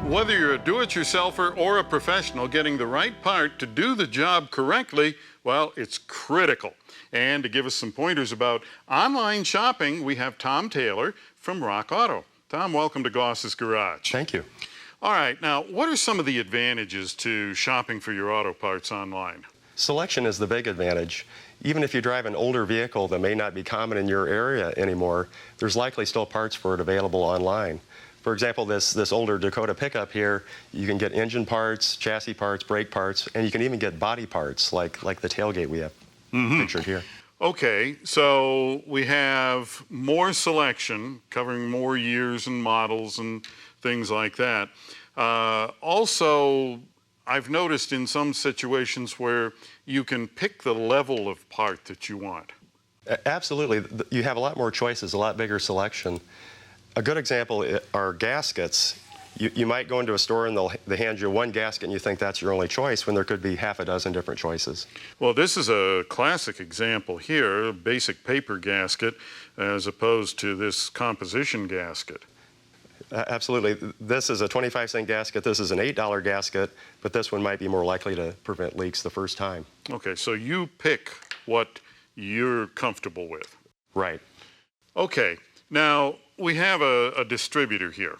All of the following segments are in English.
Whether you're a do-it-yourselfer or a professional, getting the right part to do the job correctly, well, it's critical. And to give us some pointers about online shopping, we have Tom Taylor from Rock Auto. Tom, welcome to Goss's Garage. Thank you. All right, now, what are some of the advantages to shopping for your auto parts online? Selection is the big advantage. Even if you drive an older vehicle that may not be common in your area anymore, there's likely still parts for it available online. For example, this older Dakota pickup here, you can get engine parts, chassis parts, brake parts, and you can even get body parts like the tailgate we have pictured here. Okay, so we have more selection, covering more years and models and things like that. Also, I've noticed in some situations where you can pick the level of part that you want. Absolutely. You have a lot more choices, a lot bigger selection. A good example are gaskets. You might go into a store and they hand you one gasket and you think that's your only choice when there could be half a dozen different choices. Well, this is a classic example here, a basic paper gasket, as opposed to this composition gasket. Absolutely. This is a 25-cent gasket. This is an $8 gasket, but this one might be more likely to prevent leaks the first time. Okay, so you pick what you're comfortable with. Right. Okay, now we have a distributor here.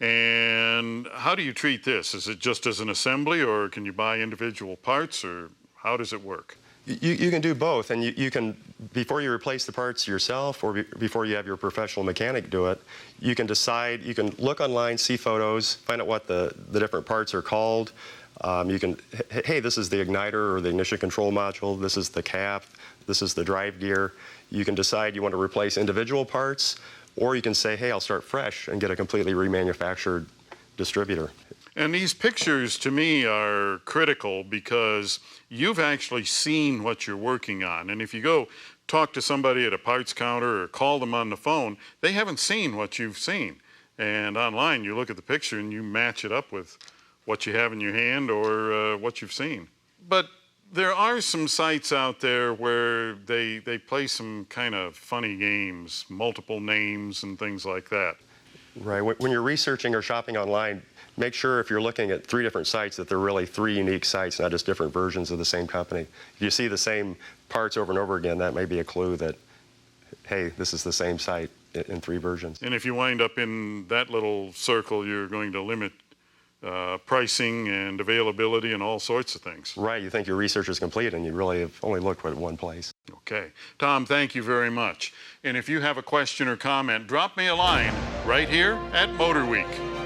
And how do you treat this? Is it just as an assembly, or can you buy individual parts, or how does it work? You can do both, and you can, before you replace the parts yourself or before you have your professional mechanic do it, you can decide, you can look online, see photos, find out what the different parts are called. You can, hey, this is the igniter or the ignition control module, this is the cap, this is the drive gear. You can decide you want to replace individual parts, or you can say, hey, I'll start fresh and get a completely remanufactured distributor. And these pictures, to me, are critical because you've actually seen what you're working on. And if you go talk to somebody at a parts counter or call them on the phone, they haven't seen what you've seen. And online, you look at the picture and you match it up with what you have in your hand or what you've seen. But there are some sites out there where they play some kind of funny games, multiple names and things like that. Right. When you're researching or shopping online, make sure if you're looking at 3 different sites that they're really 3 unique sites, not just different versions of the same company. If you see the same parts over and over again, that may be a clue that, hey, this is the same site in 3 versions. And if you wind up in that little circle, you're going to limit pricing and availability and all sorts of things. Right, you think your research is complete and you really have only looked at one place. Okay. Tom, thank you very much. And if you have a question or comment, drop me a line right here at MotorWeek.